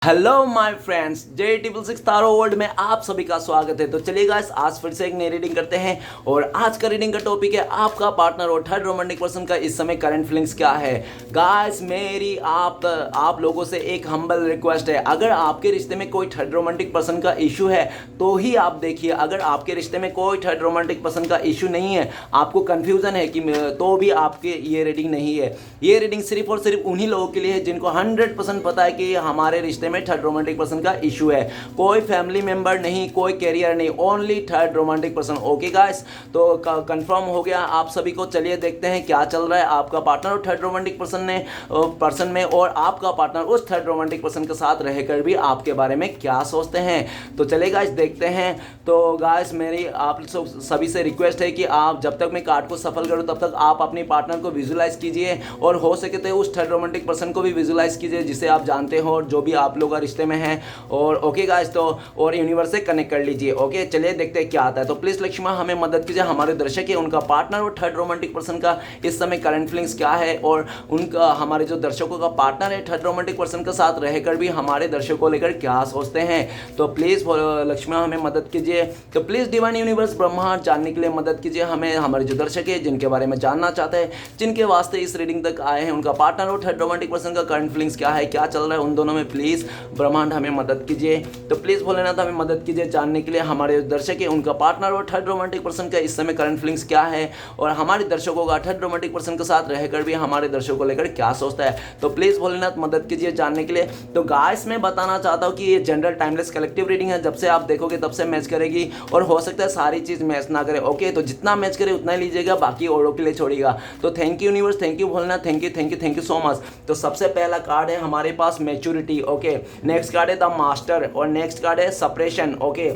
Hello my friends, J triple six taro world में आप सभी का स्वागत है। तो चलिए गाइस, आज फिर से एक नई रीडिंग करते हैं और आज का रीडिंग का टॉपिक है आपका पार्टनर और थर्ड रोमांटिक पर्सन का इस समय करंट फीलिंग्स क्या है। गाइस, मेरी आप लोगों से एक हम्बल रिक्वेस्ट है, अगर आपके रिश्ते में कोई थर्ड रोमांटिक पर्सन का इशू है तो ही आप देखिए। अगर आपके रिश्ते में कोई थर्ड रोमांटिक पर्सन का इशू नहीं है, आपको कन्फ्यूजन है कि तो भी आपके ये रीडिंग नहीं है। ये रीडिंग सिर्फ और सिर्फ उन्हीं लोगों के लिए है जिनको 100% पता है कि हमारे रिश्ते में थर्ड रोमांटिक पर्सन का इशू है। कोई फैमिली मेंबर नहीं, कोई कैरियर नहीं, only third romantic person. Okay guys, तो कंफर्म हो गया आप सभी को। चलिए देखते हैं क्या चल रहा है आपका पार्टनर और थर्ड रोमांटिक पर्सन में, और आपका पार्टनर उस थर्ड रोमांटिक पर्सन के साथ रहकर भी आपके बारे में क्या सोचते हैं। तो चलिए गाइस देखते हैं। तो गाइस, मेरी आप सभी से रिक्वेस्ट है कि आप जब तक मैं कार्ड को सफल करूं तब तक आप अपने पार्टनर को विजुलाइज कीजिए और हो सके तो उस थर्ड रोमांटिक पर्सन को भी विजुलाइज कीजिए जिसे आप जानते हो और जो भी आप लोग रिश्ते में है। और ओके गाइस, तो और यूनिवर्स से कनेक्ट कर लीजिए। ओके, चलिए देखते हैं क्या आता है। तो प्लीज लक्ष्मा हमें मदद कीजिए, हमारे दर्शक है उनका पार्टनर और थर्ड रोमांटिक पर्सन का इस समय करंट फीलिंग्स क्या है, और उनका हमारे जो दर्शकों का पार्टनर है थर्ड रोमांटिक पर्सन के साथ रहकर भी हमारे दर्शकों को लेकर क्या सोचते हैं। तो प्लीज लक्ष्मा हमें मदद कीजिए। तो प्लीज डिवाइन यूनिवर्स ब्रह्मांड जानने के लिए मदद कीजिए हमें, हमारे जो दर्शक है जिनके बारे में जानना चाहते हैं, जिनके वास्ते इस रीडिंग तक आए हैं, उनका पार्टनर और थर्ड रोमांटिक पर्सन का करंट फीलिंग्स क्या है, क्या चल रहा है उन दोनों में। प्लीज ब्रह्मांड हमें मदद कीजिए। तो प्लीज भोलेनाथ हमें मदद कीजिए जानने के लिए हमारे दर्शक है उनका पार्टनर और थर्ड रोमांटिक पर्सन का इस समय करंट फीलिंग्स क्या है, और हमारे दर्शकों का थर्ड रोमांटिक पर्सन के साथ रहकर भी हमारे दर्शकों को लेकर क्या सोचता है। तो प्लीज भोलेनाथ मदद कीजिए जानने के लिए। तो गाइस, मैं बताना चाहता हूँ कि ये जनरल टाइमलेस कलेक्टिव रीडिंग है, जब से आप देखोगे तब से मैच करेगी और हो सकता है सारी चीज मैच ना करे। ओके, तो जितना मैच करे उतना ही लीजिएगा, बाकी औरों के लिए छोड़िएगा। तो thank you universe, thank you Bholenath, thank you so much. तो सबसे पहला कार्ड है हमारे पास मैच्योरिटी। ओके, नेक्स्ट कार्ड है द मास्टर और नेक्स्ट कार्ड है सप्रेशन। ओके,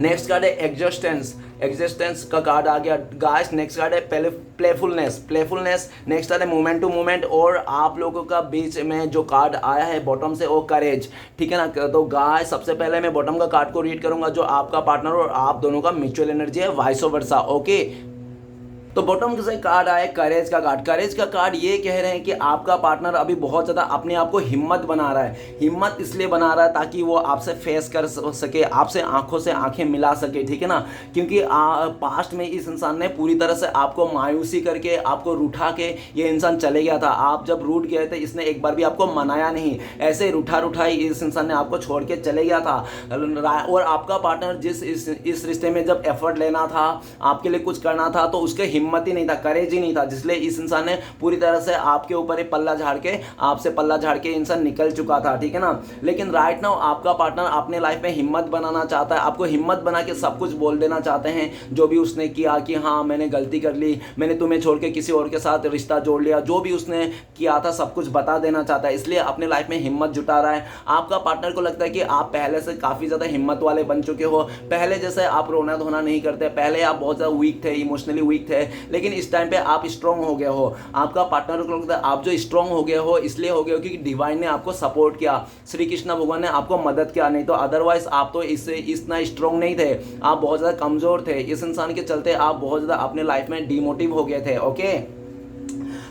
नेक्स्ट कार्ड है एग्जिस्टेंस का कार्ड आ गया गाइस। नेक्स्ट कार्ड है प्लेफुलनेस। नेक्स्ट कार्ड है मूवमेंट टू मूवमेंट, और आप लोगों का बीच में जो कार्ड आया है बॉटम से वो करेज। ठीक है ना। तो गाइस, सबसे पहले मैं बॉटम का कार्ड को रीड करूंगा जो आपका पार्टनर और आप दोनों का म्यूचुअल एनर्जी है, वाइस वर्सा। ओके, तो बॉटम से कार्ड आया करेज का कार्ड। करेज का कार्ड ये कह रहे हैं कि आपका पार्टनर अभी बहुत ज़्यादा अपने आप को हिम्मत बना रहा है। हिम्मत इसलिए बना रहा है ताकि वो आपसे फेस कर सके, आपसे आंखों से आंखें मिला सके। ठीक है ना, क्योंकि पास्ट में इस इंसान ने पूरी तरह से आपको मायूसी करके, आपको रूठा के ये इंसान चले गया था। आप जब रूठ गए थे इसने एक बार भी आपको मनाया नहीं, ऐसे रूठा ही इस इंसान ने आपको छोड़ के चले गया था। और आपका पार्टनर जिस इस रिश्ते में जब एफर्ट लेना था, आपके लिए कुछ करना था, तो उसके हिम्मत ही नहीं था, करेज ही नहीं था, जिसलिए इस इंसान ने पूरी तरह से आपके ऊपर ही पल्ला झाड़ के, आपसे पल्ला झाड़ के इंसान निकल चुका था। ठीक है ना। लेकिन राइट नाउ आपका पार्टनर अपने लाइफ में हिम्मत बनाना चाहता है, आपको हिम्मत बना के सब कुछ बोल देना चाहते हैं जो भी उसने किया, कि हाँ मैंने गलती कर ली, मैंने तुम्हें छोड़ के किसी और के साथ रिश्ता जोड़ लिया, जो भी उसने किया था सब कुछ बता देना चाहता है, इसलिए अपने लाइफ में हिम्मत जुटा रहा है। आपका पार्टनर को लगता है कि आप पहले से काफी ज्यादा हिम्मत वाले बन चुके हो, पहले जैसे आप रोना धोना नहीं करते, पहले आप बहुत ज्यादा वीक थे, इमोशनली वीक थे, लेकिन इस टाइम पे आप स्ट्रांग हो गए हो। आपका पार्टनर को लगता है आप जो स्ट्रांग हो गए हो इसलिए हो गए हो क्योंकि डिवाइन ने आपको सपोर्ट किया, श्री कृष्ण भगवान ने आपको मदद किया, नहीं तो अदरवाइज आप तो इससे इतना स्ट्रांग नहीं थे, आप बहुत ज्यादा कमजोर थे। इस इंसान के चलते आप बहुत ज्यादा अपने लाइफ में डिमोटिव हो गए थे। ओके,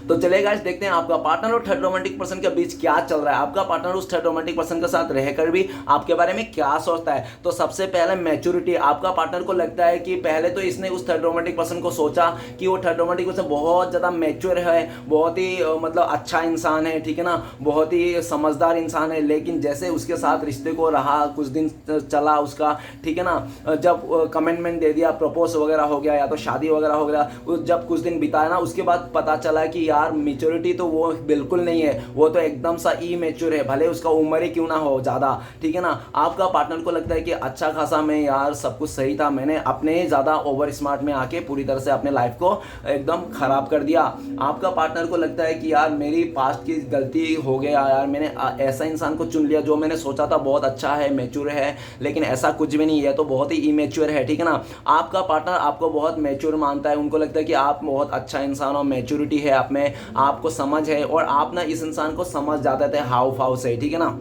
तो चलिए गाइस देखते हैं आपका पार्टनर और थर्ड रोमांटिक पर्सन के बीच क्या चल रहा है। आपका पार्टनर उस थर्ड रोमांटिक पर्सन के साथ रहकर भी आपके बारे में क्या सोचता है। तो सबसे पहले मैच्योरिटी। आपका पार्टनर को लगता है कि पहले तो इसने उस थर्ड रोमांटिक पर्सन को सोचा कि वो थर्ड रोमांटिक पर्सन बहुत ज़्यादा मैच्योर है, बहुत ही मतलब अच्छा इंसान है, ठीक है ना, बहुत ही समझदार इंसान है। लेकिन जैसे उसके साथ रिश्ते को रहा, कुछ दिन चला उसका, ठीक है ना, जब कमिटमेंट दे दिया, प्रपोज वगैरह हो गया या तो शादी वगैरह हो गया, जब कुछ दिन बिताया ना, उसके बाद पता चला कि यार मैच्योरिटी तो वो बिल्कुल नहीं है, वो तो एकदम सा इमेच्योर है, भले उसका उम्र ही क्यों ना हो ज़्यादा। ठीक है ना। आपका पार्टनर को लगता है कि अच्छा खासा मैं यार सब कुछ सही था, मैंने अपने ज़्यादा ओवर स्मार्ट में आके पूरी तरह से अपने लाइफ को एकदम खराब कर दिया। आपका पार्टनर को लगता है कि यार मेरी पास्ट की गलती हो गया, यार मैंने ऐसा इंसान को चुन लिया जो मैंने सोचा था बहुत अच्छा है, मैच्योर है, लेकिन ऐसा कुछ भी नहीं है, तो बहुत ही इमेच्योर है। ठीक है ना। आपका पार्टनर आपको बहुत मैच्योर मानता है, उनको लगता है कि आप बहुत अच्छा इंसान हो, मैच्योरिटी है आप में, आपको समझ है, और आप ना इस इंसान को समझ जाते थे हाव भाव से। ठीक है ना।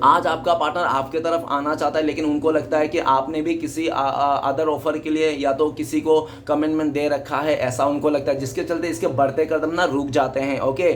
आज आपका पार्टनर आपके तरफ आना चाहता है, लेकिन उनको लगता है कि आपने भी किसी अदर ऑफर के लिए या तो किसी को कमिटमेंट दे रखा है, ऐसा उनको लगता है, जिसके चलते इसके बढ़ते कदम ना रुक जाते हैं। ओके,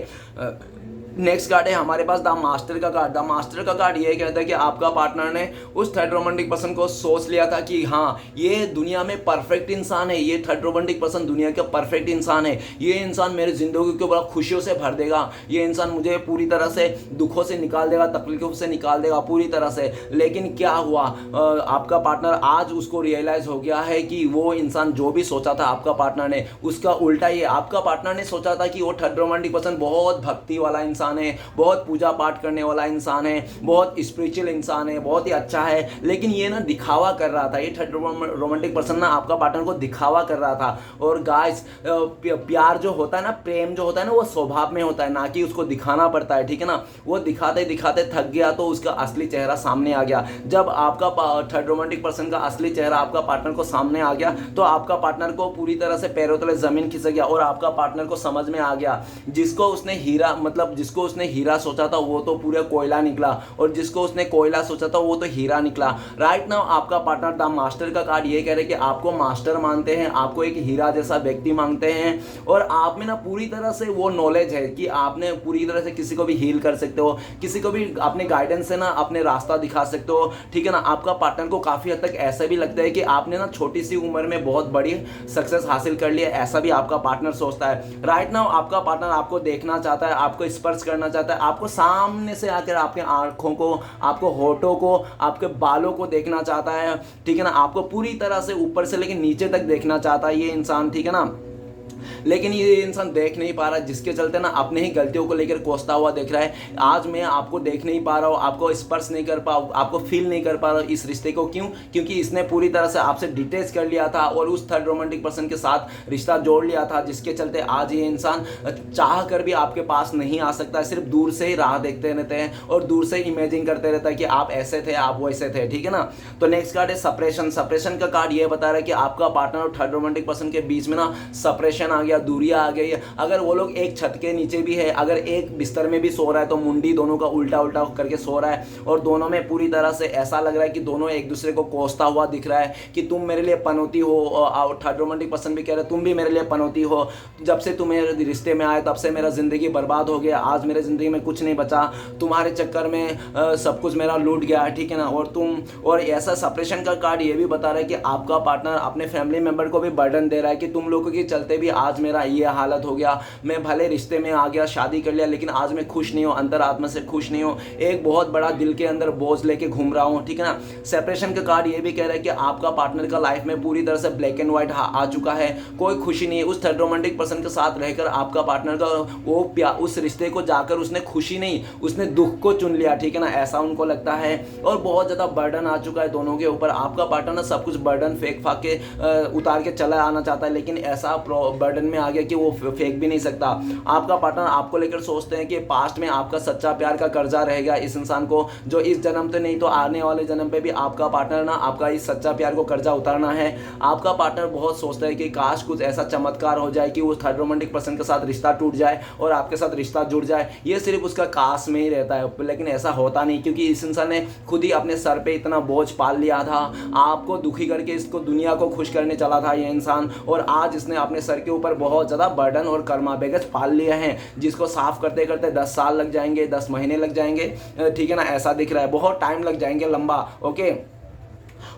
नेक्स्ट कार्ड है हमारे पास द मास्टर का कार्ड। द मास्टर का कार्ड ये कहता है कि आपका पार्टनर ने उस थर्ड रोमांटिक पर्सन को सोच लिया था कि हाँ ये दुनिया में परफेक्ट इंसान है, ये थर्ड रोमांटिक पर्सन दुनिया का परफेक्ट इंसान है, ये इंसान मेरी जिंदगी को बड़ा खुशियों से भर देगा, ये इंसान मुझे पूरी तरह से दुखों से निकाल देगा, तकलीफों से निकाल देगा पूरी तरह से। लेकिन क्या हुआ, आपका पार्टनर आज उसको रियलाइज हो गया है कि वो इंसान जो भी सोचा था आपका पार्टनर ने उसका उल्टा ही है। आपका पार्टनर ने सोचा था कि वो थर्ड रोमांटिक पर्सन बहुत भक्ति वाला इंसान है, बहुत पूजा पाठ करने वाला इंसान है, बहुत स्पिरिचुअल इंसान है, बहुत ही अच्छा है, लेकिन ये ना दिखावा कर रहा था, ये थर्ड रोमांटिक पर्सन ना आपका पार्टनर को दिखावा कर रहा था। और गाइस प्यार जो होता है ना, प्रेम जो होता है ना, वो स्वभाव में होता है, ना कि उसको दिखाना पड़ता है, ठीक है ना। वो दिखाते दिखाते थक गया तो उसका असली चेहरा सामने आ गया। जब आपका थर्ड रोमांटिक पर्सन का असली चेहरा आपका पार्टनर को सामने आ गया तो आपका पार्टनर को पूरी तरह से पैरों तले जमीन खिसक गया और आपका पार्टनर को समझ में आ गया जिसको उसने हीरा सोचा था वो तो पूरा कोयला निकला, और जिसको उसने कोयला सोचा था वो तो हीरा निकला। राइट नाउ आपका पार्टनर द मास्टर का कार्ड ये कह रहे हैं कि आपको मास्टर मानते हैं, आपको एक हीरा जैसा व्यक्ति मांगते हैं, और आप में ना पूरी तरह से वो नॉलेज है कि आपने पूरी तरह से किसी को भी हील कर सकते हो, किसी को भी अपने गाइडेंस से ना अपने रास्ता दिखा सकते हो, ठीक है ना। आपका पार्टनर को काफी हद तक ऐसा भी लगता है कि आपने ना छोटी सी उम्र में बहुत बड़ी सक्सेस हासिल कर लिया, ऐसा भी आपका पार्टनर सोचता है। राइट नाउ आपका पार्टनर आपको देखना चाहता है, आपको स्पर्श करना चाहता है, आपको सामने से आकर आपके आंखों को, आपको होठों को, आपके बालों को देखना चाहता है, ठीक है ना। आपको पूरी तरह से ऊपर से लेकर नीचे तक देखना चाहता है ये इंसान, ठीक है ना। लेकिन ये इंसान देख नहीं पा रहा, जिसके चलते ना अपने ही गलतियों को लेकर कोसता हुआ देख रहा है। आज मैं आपको देख नहीं पा रहा हूँ, आपको स्पर्श नहीं कर पा, आपको फील नहीं कर पा रहा इस रिश्ते को। क्यों? क्योंकि इसने पूरी तरह से आपसे डिटेच कर लिया था और उस थर्ड रोमांटिक पर्सन के साथ रिश्ता जोड़ लिया था, जिसके चलते आज ये इंसान चाह कर भी आपके पास नहीं आ सकता, सिर्फ दूर से ही राह देखते रहते हैं और दूर से इमेजिन करते रहता है कि आप ऐसे थे, आप वैसे थे, ठीक है ना। तो नेक्स्ट कार्ड है सेपरेशन। सेपरेशन का कार्ड ये बता रहा है कि आपका पार्टनर और थर्ड रोमांटिक पर्सन के बीच में ना सेपरेशन आ गया, दूरियां आ गई। अगर वो लोग एक छत के नीचे भी है, अगर एक बिस्तर में भी सो रहा है तो मुंडी दोनों का उल्टा उल्टा करके सो रहा है और दोनों में पूरी तरह से ऐसा लग रहा है कि दोनों एक दूसरे को कोसता हुआ दिख रहा है कि तुम मेरे लिए पनौती हो, और थर्ड रोमांटिक पर्सन भी कह रहा है तुम भी मेरे लिए पनौती हो, जब से तुम मेरे रिश्ते में आए तब से मेरा जिंदगी बर्बाद हो गया, आज मेरे जिंदगी में कुछ नहीं बचा, तुम्हारे चक्कर में सब कुछ मेरा लूट गया, ठीक है ना। और ऐसा सेपरेशन का कार्ड ये भी बता रहा है कि आपका पार्टनर अपने फैमिली मेंबर को भी बर्डन दे रहा है कि तुम लोगों के चलते भी आज मेरा ये हालत हो गया, मैं भले रिश्ते में आ गया, शादी कर लिया, लेकिन आज मैं खुश नहीं हूँ, अंतरात्मा से खुश नहीं हूँ, एक बहुत बड़ा दिल के अंदर बोझ लेके घूम रहा हूँ, ठीक है ना। सेपरेशन का कार्ड ये भी कह रहा है कि आपका पार्टनर का लाइफ में पूरी तरह से ब्लैक एंड व्हाइट आ चुका है, कोई खुशी नहीं है। उस थर्ड रोमांटिक पर्सन के साथ रहकर आपका पार्टनर का वो प्यार, उस रिश्ते को जाकर उसने खुशी नहीं, उसने दुख को चुन लिया, ठीक है ना, ऐसा उनको लगता है। और बहुत ज़्यादा बर्डन आ चुका है दोनों के ऊपर। आपका पार्टनर सब कुछ बर्डन फेंक फाक के उतार के चला आना चाहता है, लेकिन ऐसा बर्डन में आ गया कि वो फेंक भी नहीं सकता। आपका पार्टनर आपको लेकर सोचते हैं कि पास्ट में आपका सच्चा प्यार का कर्जा रहेगा इस इंसान को, जो इस जन्म तो नहीं तो आने वाले जन्म पे भी आपका पार्टनर ना आपका इस सच्चा प्यार को कर्जा उतारना है। आपका पार्टनर बहुत सोचता है कि काश कुछ ऐसा चमत्कार हो जाए कि वो थर्ड रोमांटिक पर्सन के साथ रिश्ता टूट जाए और आपके साथ रिश्ता जुड़ जाए। ये सिर्फ उसका काश में ही रहता है, लेकिन ऐसा होता नहीं, क्योंकि इस इंसान ने खुद ही अपने सर पे इतना बोझ पाल लिया था, आपको दुखी करके इसको दुनिया को खुश करने चला था ये इंसान, और आज इसने अपने सर के ऊपर बहुत ज़्यादा बर्डन और कर्मा बेगज पाल लिया है, जिसको साफ करते करते 10 साल लग जाएंगे, 10 महीने लग जाएंगे, ठीक है ना, ऐसा दिख रहा है, बहुत टाइम लग जाएंगे लंबा, ओके।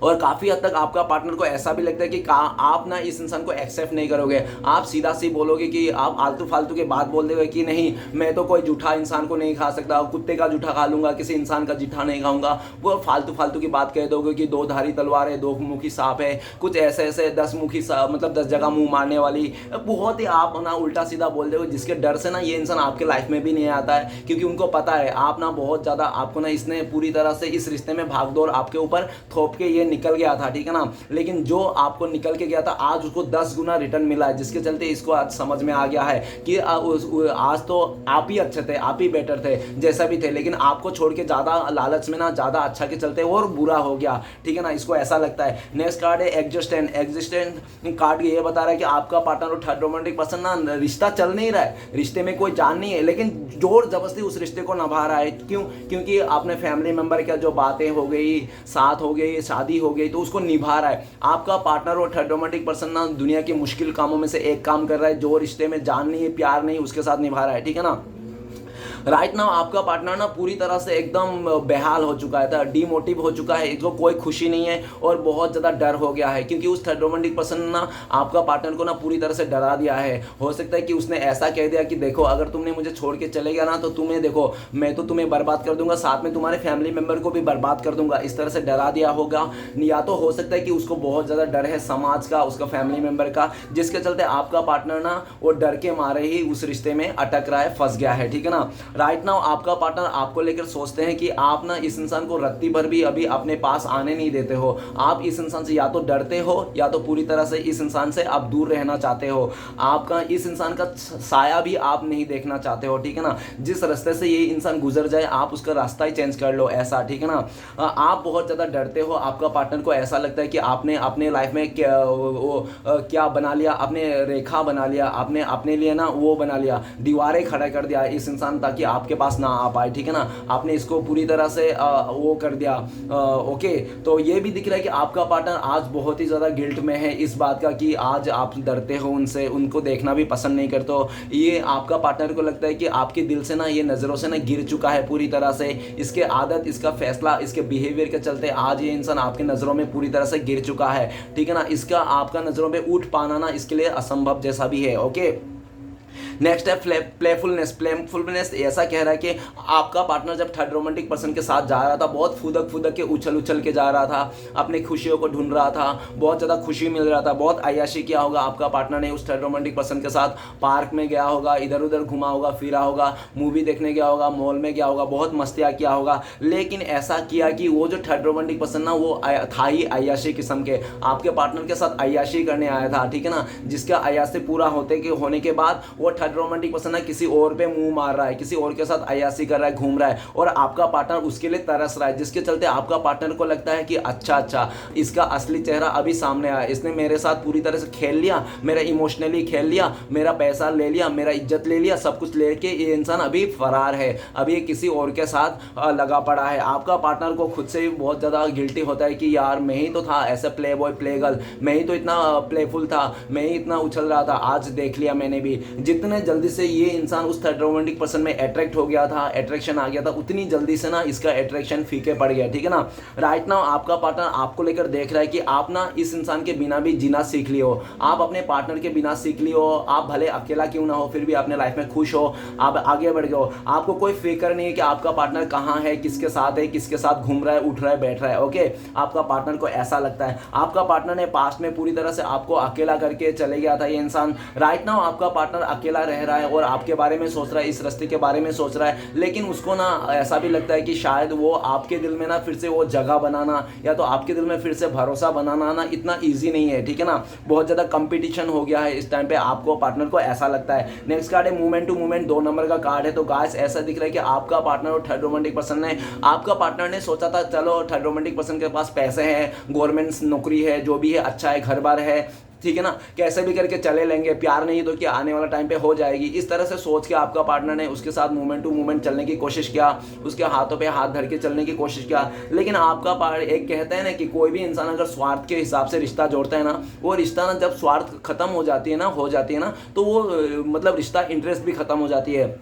और काफ़ी हद तक आपका पार्टनर को ऐसा भी लगता है कि आप ना इस इंसान को एक्सेप्ट नहीं करोगे, आप सीधा सी बोलोगे कि आप आलतू फालतू की बात बोल दोगे कि नहीं मैं तो कोई जूठा इंसान को नहीं खा सकता, कुत्ते का जूठा खा लूंगा, किसी इंसान का जूठा नहीं खाऊंगा, वो फालतू फालतू की बात कह दोगे कि दो धारी तलवार है, दो मुखी सांप है, कुछ ऐसे ऐसे 10 मुखी मतलब 10 जगह मुंह मारने वाली, बहुत ही आप ना उल्टा सीधा बोल दोगे, जिसके डर से ना ये इंसान आपके लाइफ में भी नहीं आता है, क्योंकि उनको पता है आप ना बहुत ज़्यादा, आपको ना इसने पूरी तरह से इस रिश्ते में भागदौड़ आपके ऊपर थोप के ये निकल गया था, ठीक है ना। लेकिन जो आपको निकल के गया था आज उसको 10 गुना रिटर्न मिला है, जिसके चलते इसको आज समझ में आ गया है कि आज तो आप ही अच्छे थे, आप ही बेटर थे, जैसा भी थे, लेकिन आपको छोड़ के ज़्यादा लालच में ना ज़्यादा अच्छा के चलते और बुरा हो गया, ठीक है ना, इसको ऐसा लगता है। नेक्स्ट कार्ड है एग्जिस्टेंट। एग्जिस्टेंट कार्ड ये बता रहा है कि आपका पार्टनर और थर्ड रोमांटिक पर्सन ना रिश्ता चल नहीं रहा है, रिश्ते में कोई जान नहीं है, लेकिन जोर जबरदस्ती उस रिश्ते को निभा रहा है। क्यों? क्योंकि आपने फैमिली मेंबर क्या जो बातें हो गई, साथ हो गई, शादी हो गई, तो उसको निभा रहा है। आपका पार्टनर और थर्ड रोमांटिक पर्सन ना दुनिया के मुश्किल कामों में से एक काम कर रहा है, जो रिश्ते में जान नहीं है, प्यार नहीं, उसके साथ निभा रहा है, ठीक है ना। राइट नाउ आपका पार्टनर ना पूरी तरह से एकदम बेहाल हो चुका है, डीमोटिव हो चुका है, इसको कोई खुशी नहीं है और बहुत ज़्यादा डर हो गया है, क्योंकि उस थर्ड रोमांटिक पर्सन ने ना आपका पार्टनर को ना पूरी तरह से डरा दिया है। हो सकता है कि उसने ऐसा कह दिया कि देखो अगर तुमने मुझे छोड़ के चले गया ना तो तुम्हें देखो मैं तो तुम्हें बर्बाद कर दूंगा, साथ में तुम्हारे फैमिली मेंबर को भी बर्बाद कर दूंगा, इस तरह से डरा दिया होगा। या तो हो सकता है कि उसको बहुत ज़्यादा डर है समाज का, उसका फैमिली मेंबर का, जिसके चलते आपका पार्टनर ना वो डर के मारे ही उस रिश्ते में अटक रहा है, फंस गया है, ठीक है ना। राइट नाउ आपका पार्टनर आपको लेकर सोचते हैं कि आप ना इस इंसान को रत्ती भर भी अभी अपने पास आने नहीं देते हो, आप इस इंसान से या तो डरते हो या तो पूरी तरह से इस इंसान से आप दूर रहना चाहते हो, आपका इस इंसान का साया भी आप नहीं देखना चाहते हो, ठीक है ना। जिस रास्ते से ये इंसान गुजर जाए आप उसका रास्ता ही चेंज कर लो, ऐसा, ठीक है ना। आप बहुत ज़्यादा डरते हो, आपका पार्टनर को ऐसा लगता है कि आपने अपने लाइफ में क्या बना लिया, आपने रेखा बना लिया, आपने अपने लिए ना वो बना लिया, दीवारें खड़ा कर दिया इस इंसान ताकि आपके पास ना आ पाए, ठीक है ना। आपने इसको पूरी तरह से वो कर दिया। ओके, तो ये भी दिख रहा है कि आपका पार्टनर आज बहुत ही ज़्यादा गिल्ट में है इस बात का कि आज आप डरते हो उनसे, उनको देखना भी पसंद नहीं करते हो। ये आपका पार्टनर को लगता है कि आपके दिल से ना ये नज़रों से ना गिर चुका है पूरी तरह से, इसके आदत, इसका फैसला, इसके बिहेवियर के चलते आज ये इंसान आपके नज़रों में पूरी तरह से गिर चुका है, ठीक है ना। इसका आपका नज़रों में उठ पाना ना इसके लिए असंभव जैसा भी है। ओके, नेक्स्ट है प्लेफुलनेस ऐसा कह रहा है कि आपका पार्टनर जब थर्ड रोमांटिक पर्सन के साथ जा रहा था बहुत फुदक के उछल के जा रहा था, अपने खुशियों को ढूंढ रहा था, बहुत ज़्यादा खुशी मिल रहा था, बहुत अय्याशी किया होगा आपका पार्टनर ने उस थर्ड रोमांटिक पर्सन के साथ, पार्क में गया होगा, इधर उधर घुमा होगा, फिरा होगा, मूवी देखने गया होगा, मॉल में गया होगा, बहुत मस्तियाँ किया होगा। लेकिन ऐसा किया कि वो जो थर्ड रोमांटिक पर्सन ना वो था ही अय्याशी किस्म के, आपके पार्टनर के साथ अय्याशी करने आया था, ठीक है ना। जिसका अय्याशी पूरा होने के बाद वो थर्ड रोमांटिक पर्सन ना किसी और पे मुंह मार रहा है, किसी और के साथ अय्याशी कर रहा है, घूम रहा है, और आपका पार्टनर उसके लिए तरस रहा है, जिसके चलते आपका पार्टनर को लगता है कि अच्छा इसका असली चेहरा अभी सामने आया, इसने मेरे साथ पूरी तरह से खेल लिया, मेरा इमोशनली खेल लिया, मेरा पैसा ले लिया, मेरा इज्जत ले लिया, सब कुछ लेके ये इंसान अभी फरार है, अभी ये किसी और के साथ लगा पड़ा है। आपका पार्टनर को खुद से भी बहुत ज़्यादा गिल्टी होता है कि यार मैं ही तो था ऐसे प्ले बॉय प्ले गर्ल, मैं ही तो इतना प्लेफुल था, मैं ही इतना उछल रहा था, आज देख लिया मैंने भी। जितने जल्दी से ये इंसान उस थर्ड रोमांटिक पर्सन में अट्रैक्ट हो गया था, अट्रैक्शन आ गया था, उतनी जल्दी से ना इसका अट्रैक्शन फीके पड़ गया, ठीक है ना। राइट नाउ आपका पार्टनर आपको लेकर देख रहा है कि आप ना इस इंसान के बिना भी जीना सीख लियो, आप अपने पार्टनर के बिना सीख लियो, आप भले अकेला क्यों ना हो फिर भी अपने लाइफ में खुश हो, आप आगे बढ़ गए हो, आपको कोई फिक्र नहीं है कि आपका पार्टनर कहाँ है, किसके साथ है, किसके साथ घूम रहा है, उठ रहा है, बैठ रहा है। ओके, आपका पार्टनर को ऐसा लगता है। आपका पार्टनर ने पास्ट में पूरी तरह से आपको अकेला करके चले गया था ये इंसान। राइट नाउ आपका पार्टनर अकेला रह रहा है और आपके बारे में सोच रहा है, इस रास्ते के बारे में सोच रहा है, लेकिन उसको ना ऐसा भी लगता है कि शायद वो आपके दिल में ना फिर से वो जगह बनाना या तो आपके दिल में फिर से भरोसा बनाना ना इतना ईजी नहीं है, ठीक है ना। बहुत ज़्यादा कंपटीशन हो गया है इस टाइम पे, आपको पार्टनर को ऐसा लगता है। नेक्स्ट कार्ड है मूवमेंट टू मूवमेंट, 2 नंबर का कार्ड है। तो गाइस ऐसा दिख रहा है कि आपका पार्टनर और थर्ड रोमांटिक पर्सन ने, आपका पार्टनर ने सोचा था चलो थर्ड रोमांटिक पर्सन के पास पैसे हैं, गवर्नमेंट नौकरी है, जो भी है अच्छा है, घर बार है, ठीक है ना, कैसे भी करके चले लेंगे, प्यार नहीं तो क्या आने वाला टाइम पे हो जाएगी, इस तरह से सोच के आपका पार्टनर ने उसके साथ मूवमेंट टू मूवमेंट चलने की कोशिश किया, उसके हाथों पे हाथ धर के चलने की कोशिश किया। लेकिन आपका पार्टनर, एक कहते हैं ना कि कोई भी इंसान अगर स्वार्थ के हिसाब से रिश्ता जोड़ता है ना, वो रिश्ता ना जब स्वार्थ खत्म हो जाती है ना तो वो मतलब रिश्ता इंटरेस्ट भी खत्म हो जाती है।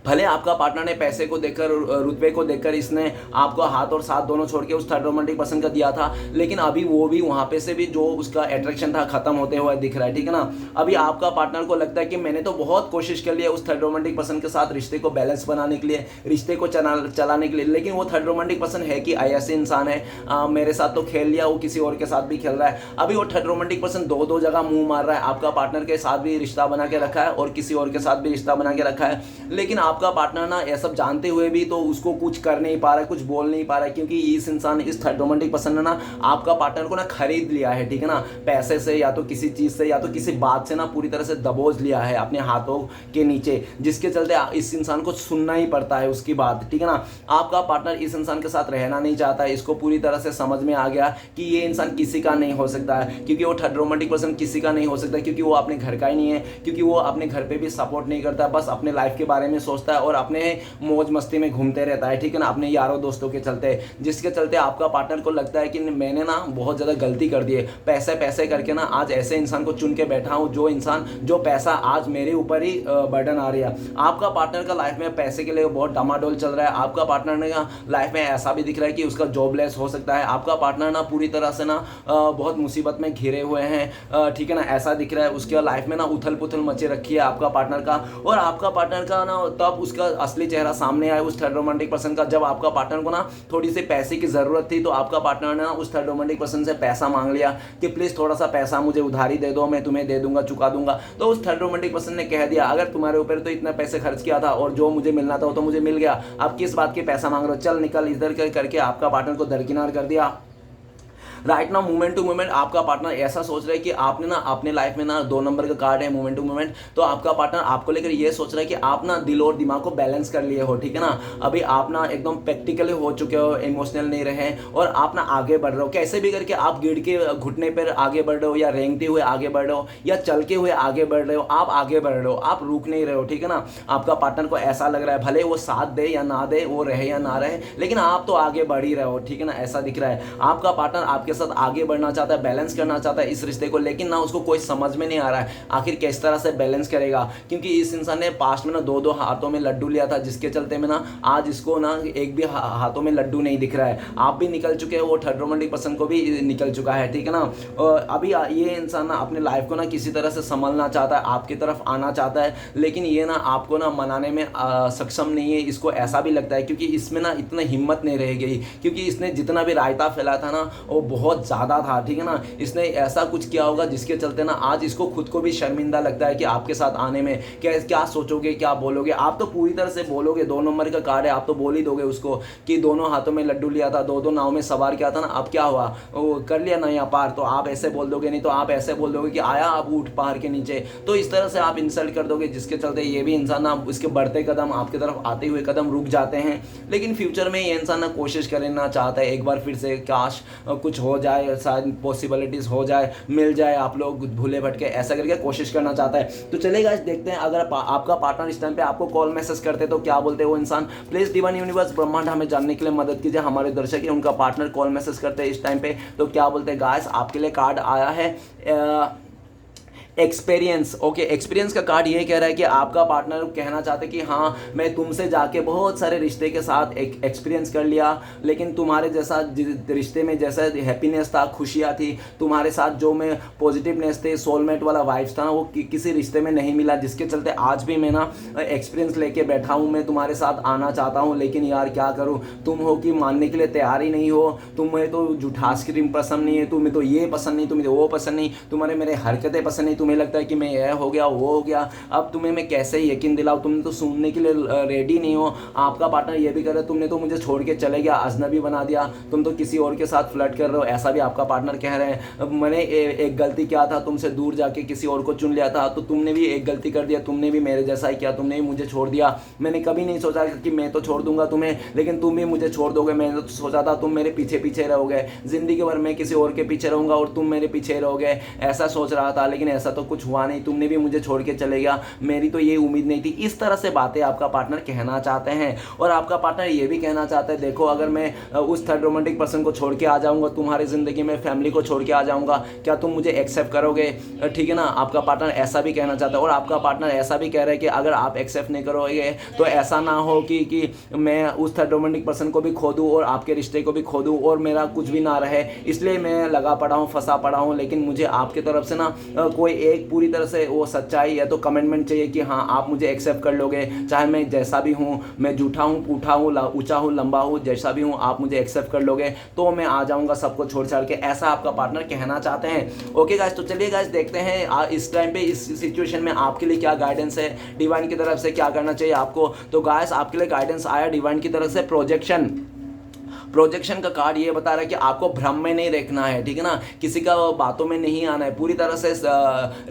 भले आपका पार्टनर ने पैसे को देखकर, रुतबे को देखकर इसने आपको हाथ और साथ दोनों छोड़ के उस थर्ड रोमांटिक पर्सन का दिया था, लेकिन अभी वो भी वहाँ पे से भी जो उसका अट्रैक्शन था खत्म होते हुए दिख रहा है, ठीक है ना। अभी आपका पार्टनर को लगता है कि मैंने तो बहुत कोशिश कर ली है उस थर्ड रोमांटिक पर्सन के साथ रिश्ते को बैलेंस बनाने के लिए, रिश्ते को चलाने के लिए, लेकिन वो थर्ड रोमांटिक पर्सन है कि ऐसे इंसान है, मेरे साथ तो खेल लिया, वो किसी और के साथ भी खेल रहा है। अभी वो थर्ड रोमांटिक पर्सन दो जगह मुंह मार रहा है, आपका पार्टनर के साथ भी रिश्ता बना के रखा है और किसी और के साथ भी रिश्ता बना के रखा है, लेकिन आपका पार्टनर ना ये सब जानते हुए भी तो उसको कुछ कर नहीं पा रहा है, कुछ बोल नहीं पा रहा है, क्योंकि इस इंसान, इस थर्ड रोमांटिक पर्सन ने ना आपका पार्टनर को ना खरीद लिया है, ठीक है ना, पैसे से या तो किसी चीज़ से या तो किसी बात से ना पूरी तरह से दबोच लिया है अपने हाथों के नीचे, जिसके चलते इस इंसान को सुनना ही पड़ता है उसकी बात, ठीक है ना। आपका पार्टनर इस इंसान के साथ रहना नहीं चाहता है, इसको पूरी तरह से समझ में आ गया कि ये इंसान किसी का नहीं हो सकता है, क्योंकि वो थर्ड रोमांटिक पर्सन किसी का नहीं हो सकता, क्योंकि वो अपने घर का ही नहीं है, क्योंकि वो अपने घर पे भी सपोर्ट नहीं करता, बस अपने लाइफ के बारे में सोचता सोचता है और अपने मौज मस्ती में घूमते रहता है, ठीक है ना, अपने यारों दोस्तों के चलते, जिसके चलते आपका पार्टनर को लगता है कि मैंने ना बहुत ज़्यादा गलती कर दी है, पैसे पैसे करके ना आज ऐसे इंसान को चुन के बैठा हूँ जो पैसा आज मेरे ऊपर ही बर्डन आ रही है। आपका पार्टनर का लाइफ में पैसे के लिए बहुत डामाडोल चल रहा है। आपका पार्टनर ने लाइफ में ऐसा भी दिख रहा है कि उसका जॉबलेस हो सकता है। आपका पार्टनर ना पूरी तरह से ना बहुत मुसीबत में घिरे हुए हैं, ठीक है ना, ऐसा दिख रहा है। उसके लाइफ में ना उथल पुथल मचे रखी है आपका पार्टनर का, और आपका पार्टनर का ना तब उसका असली चेहरा सामने आया उस थर्ड रोमांटिक पर्सन का, जब आपका पार्टनर को ना थोड़ी सी पैसे की ज़रूरत थी। तो आपका पार्टनर ने ना उस थर्ड रोमांटिक पर्सन से पैसा मांग लिया कि प्लीज़ थोड़ा सा पैसा मुझे उधारी दे दो, मैं तुम्हें दे दूंगा, चुका दूंगा। तो उस थर्ड रोमांटिक पर्सन ने कह दिया अगर तुम्हारे ऊपर तो इतना पैसे खर्च किया था और जो मुझे मिलना था वो तो मुझे मिल गया, अब किस बात के पैसा मांग रहे हो, चल निकल इधर करके आपका पार्टनर को दरकिनार कर दिया। राइट ना, मोमेंट टू मोमेंट आपका पार्टनर ऐसा सोच रहा है कि आपने ना अपने लाइफ में ना 2 नंबर का कार्ड है मोमेंट टू मोमेंट, तो आपका पार्टनर आपको लेकर ये सोच रहा है कि आप ना दिल और दिमाग को बैलेंस कर लिए हो, ठीक है ना, अभी आप ना एकदम प्रैक्टिकली हो चुके हो, इमोशनल नहीं रहे और आप ना आगे बढ़ रहे हो, कैसे भी करके आप गिर के घुटने पर आगे बढ़ रहे हो, या रेंगते हुए आगे बढ़ रहे हो, या चल के हुए आगे बढ़ रहे हो, आप आगे बढ़ रहे हो, आप रुक नहीं रहे हो, ठीक है ना। आपका पार्टनर को ऐसा लग रहा है भले वो साथ दे या ना दे, वो रहे या ना रहे, लेकिन आप तो आगे बढ़ ही रहे हो, ठीक है ना, ऐसा दिख रहा है। आपका पार्टनर आपके साथ आगे बढ़ना चाहता है, बैलेंस करना चाहता है इस रिश्ते को, लेकिन ना उसको कोई समझ में नहीं आ रहा है आखिर किस तरह से बैलेंस करेगा, क्योंकि इस इंसान ने पास्ट में ना 2-2 हाथों में लड्डू लिया था, जिसके चलते में ना आज इसको ना एक भी हाथों में लड्डू नहीं दिख रहा है। आप भी निकल चुके हैं, वो थर्ड रोमांटिक पर्सन को भी निकल चुका है, ठीक है ना। अभी ये इंसान ना अपने लाइफ को ना किसी तरह से संभलना चाहता है, आपकी तरफ आना चाहता है, लेकिन ये ना आपको ना मनाने में सक्षम नहीं है। इसको ऐसा भी लगता है क्योंकि इसमें ना इतना हिम्मत नहीं रह गई, क्योंकि इसने जितना भी रायता फैला था ना वो बहुत ज़्यादा था, ठीक है ना। इसने ऐसा कुछ किया होगा जिसके चलते ना आज इसको खुद को भी शर्मिंदा लगता है कि आपके साथ आने में क्या सोचोगे, क्या बोलोगे। आप तो पूरी तरह से बोलोगे, 2 नंबर का कार्ड है, आप तो बोल ही दोगे उसको कि दोनों हाथों में लड्डू लिया था, 2-2 नाव में सवार किया था ना, अब क्या हुआ, वो कर लिया ना या पार, तो आप ऐसे बोल दोगे। नहीं तो आप ऐसे बोल दोगे कि आया अब ऊँट पहाड़ के नीचे, तो इस तरह से आप इंसल्ट कर दोगे, जिसके चलते ये भी इंसान ना उसके बढ़ते कदम, आपकी तरफ आते हुए कदम रुक जाते हैं। लेकिन फ्यूचर में ये इंसान ना कोशिश करना चाहता है एक बार फिर से, काश कुछ हो जाए, शायद पॉसिबिलिटीज़ हो जाए, मिल जाए, आप लोग भूले भटके, ऐसा करके कोशिश करना चाहता है। तो चलेगा, देखते हैं अगर आपका पार्टनर इस टाइम पे आपको कॉल मैसेज करते तो क्या बोलते हैं वो इंसान। प्लीज़ डिवाइन यूनिवर्स ब्रह्मांड हमें जानने के लिए मदद कीजिए, हमारे दर्शक हैं उनका पार्टनर कॉल मैसेज करते हैं इस टाइम पे तो क्या बोलते हैं। गाइस आपके लिए कार्ड आया है एक्सपीरियंस। ओके, एक्सपीरियंस का कार्ड ये कह रहा है कि आपका पार्टनर कहना चाहते कि हाँ मैं तुमसे जाके बहुत सारे रिश्ते के साथ एक एक्सपीरियंस कर लिया, लेकिन तुम्हारे जैसा रिश्ते में जैसा हैप्पीनेस था, खुशियाँ थी, तुम्हारे साथ जो मैं पॉजिटिवनेस थे, सोलमेट वाला वाइब्स था ना, वो किसी रिश्ते में नहीं मिला, जिसके चलते आज भी मैं ना एक्सपीरियंस लेके बैठा हूँ, मैं तुम्हारे साथ आना चाहता हूँ, लेकिन यार क्या करूँ, तुम हो कि मानने के लिए तैयार ही नहीं हो। तुम्हें तो जूठा आइसक्रीम पसंद नहीं है, तुम्हें तो ये पसंद नहीं, तुम्हें तो वो पसंद नहीं, तुम्हारे मेरे हरकतें पसंद नहीं, तुम्हें लगता है कि मैं यह हो गया वो हो गया, अब तुम्हें मैं कैसे यकीन दिलाऊं, तुम तो सुनने के लिए रेडी नहीं हो। आपका पार्टनर ये भी कर रहा है तुमने तो मुझे छोड़ के चले गया, अजनबी बना दिया, तुम तो किसी और के साथ फ्लर्ट कर रहे हो, ऐसा भी आपका पार्टनर कह रहे हैं। मैंने एक गलती किया था, तुमसे दूर जाके किसी और को चुन लिया था, तो तुमने भी एक गलती कर दिया, तुमने भी मेरे जैसा ही किया, तुमने भी मुझे छोड़ दिया। मैंने कभी नहीं सोचा कि मैं तो छोड़ दूंगा तुम्हें, लेकिन तुम भी मुझे छोड़ दोगे। मैंने तो सोचा था तुम मेरे पीछे पीछे रहोगे, जिंदगी भर मैं किसी और के पीछे रहूंगा और तुम मेरे पीछे रहोगे, ऐसा सोच रहा था, लेकिन ऐसा तो कुछ हुआ नहीं, तुमने भी मुझे छोड़ के चले गया, मेरी तो ये उम्मीद नहीं थी। इस तरह से बातें आपका पार्टनर कहना चाहते हैं। और आपका पार्टनर ये भी कहना चाहता है देखो अगर मैं उस थर्ड रोमांटिक पर्सन को छोड़ के आ जाऊंगा तुम्हारी ज़िंदगी में, फैमिली को छोड़ के आ जाऊंगा, क्या तुम मुझे एक्सेप्ट करोगे, ठीक है ना। आपका पार्टनर ऐसा भी कहना चाहता है और आपका पार्टनर ऐसा भी कह रहा है कि अगर आप एक्सेप्ट नहीं करोगे तो ऐसा ना हो कि मैं उस थर्ड रोमांटिक पर्सन को भी खो दूँ और आपके रिश्ते को भी खो दूँ और मेरा कुछ भी ना रहे, इसलिए मैं लगा पड़ा हूँ, फंसा पड़ा हूँ। लेकिन मुझे आपकी तरफ से ना कोई एक पूरी तरह से वो सच्चाई या तो कमिटमेंट चाहिए कि हाँ आप मुझे एक्सेप्ट कर लोगे, चाहे मैं जैसा भी हूँ, मैं जूठा हूँ, पूठा हूँ, ऊंचा हूँ, लंबा हूँ, जैसा भी हूँ, आप मुझे एक्सेप्ट कर लोगे तो मैं आ जाऊँगा सबको छोड़ छाड़ के, ऐसा आपका पार्टनर कहना चाहते हैं। ओके गाइस, तो चलिए गाइस देखते हैं इस टाइम पे इस सिचुएशन में आपके लिए क्या गाइडेंस है, डिवाइन की तरफ से क्या करना चाहिए आपको। तो गाइस आपके लिए गाइडेंस आया डिवाइन की तरफ से, प्रोजेक्शन। प्रोजेक्शन का कार्ड ये बता रहा है कि आपको भ्रम में नहीं देखना है, ठीक है ना, किसी का बातों में नहीं आना है, पूरी तरह से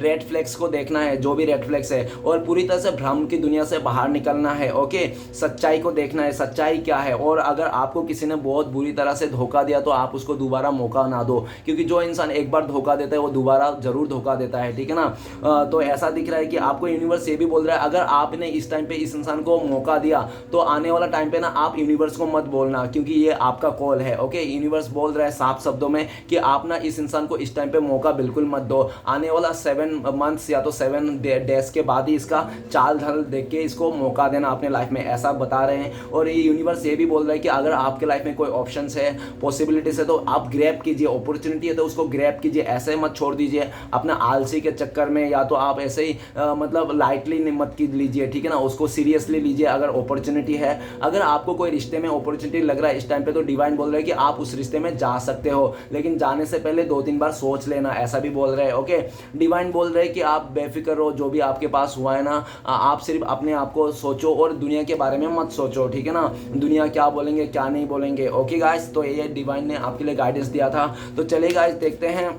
रेड फ्लैग्स को देखना है, जो भी रेड फ्लैग्स है, और पूरी तरह से भ्रम की दुनिया से बाहर निकलना है। ओके, सच्चाई को देखना है, सच्चाई क्या है, और अगर आपको किसी ने बहुत बुरी तरह से धोखा दिया तो आप उसको दोबारा मौका ना दो, क्योंकि जो इंसान एक बार धोखा देता है वो दोबारा जरूर धोखा देता है, ठीक है ना। तो ऐसा दिख रहा है कि आपको यूनिवर्स ये भी बोल रहा है, अगर आपने इस टाइम पे इस इंसान को मौका दिया तो आने वाला टाइम पे ना आप यूनिवर्स को मत बोलना, क्योंकि ये आपका कॉल है। ओके, यूनिवर्स बोल रहा है साफ शब्दों में कि आप ना इस इंसान को इस टाइम पे मौका बिल्कुल मत दो, आने वाला 7 मंथ्स या तो 7 डेज के बाद ही इसका चाल ढल देख के इसको मौका देना अपने लाइफ में, ऐसा बता रहे हैं। और ये यूनिवर्स ये भी बोल रहा है कि अगर आपके लाइफ में कोई ऑप्शंस है, पॉसिबिलिटीज है, तो आप ग्रैब कीजिए, अपॉर्चुनिटी है तो उसको ग्रैब कीजिए, ऐसे मत छोड़ दीजिए अपना आलसी के चक्कर में, या तो आप ऐसे ही मतलब लाइटली मत लीजिए, ठीक है ना, उसको सीरियसली लीजिए अगर अपॉर्चुनिटी है। अगर आपको कोई रिश्ते में अपॉर्चुनिटी लग रहा है इस टाइम पे, तो डिवाइन बोल रहा है कि आप उस रिश्ते में जा सकते हो, लेकिन जाने से पहले 2-3 बार सोच लेना, ऐसा भी बोल रहे हैं। ओके, डिवाइन बोल रहे हैं कि आप बेफिक्र हो, जो भी आपके पास हुआ है ना, आप सिर्फ अपने आप को सोचो और दुनिया के बारे में मत सोचो, ठीक है ना, दुनिया क्या बोलेंगे क्या नहीं बोलेंगे। ओके गाइस, तो ये डिवाइन ने आपके लिए गाइडेंस दिया था। तो चलिए गाइस देखते हैं,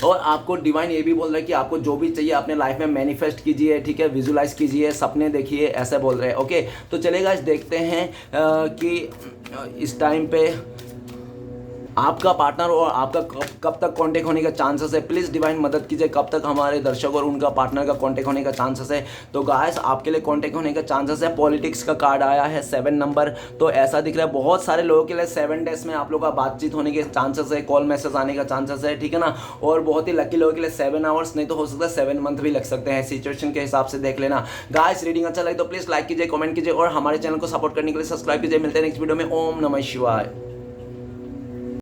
और आपको डिवाइन ये भी बोल रहा है कि आपको जो भी चाहिए अपने लाइफ में मैनिफेस्ट कीजिए, ठीक है, विजुलाइज कीजिए, सपने देखिए, ऐसे बोल रहे हैं। ओके, तो चलेगा देखते हैं कि इस टाइम पे आपका पार्टनर और आपका कब तक कांटेक्ट होने का चांसेस है। प्लीज़ डिवाइन मदद कीजिए, कब तक हमारे दर्शक और उनका पार्टनर का कांटेक्ट होने का चांसेस है। तो गाइस आपके लिए कांटेक्ट होने का चांसेस है, पॉलिटिक्स का कार्ड आया है 7 नंबर, तो ऐसा दिख रहा है बहुत सारे लोगों के लिए 7 डेज में आप लोग का बातचीत होने के चांसेस है, कॉल मैसेज आने का चांसेस है, ठीक है ना। और बहुत ही लकी लोगों के लिए 7 आवर्स नहीं तो हो सकता है 7 मंथ भी लग सकते हैं, सिचुएशन के हिसाब से देख लेना। गाइस रीडिंग अच्छा लगे तो प्लीज़ लाइक कीजिए, कमेंट कीजिए और हमारे चैनल को सपोर्ट करने के लिए सब्सक्राइब कीजिए। मिलते हैं नेक्स्ट वीडियो में। ओम नमः शिवाय।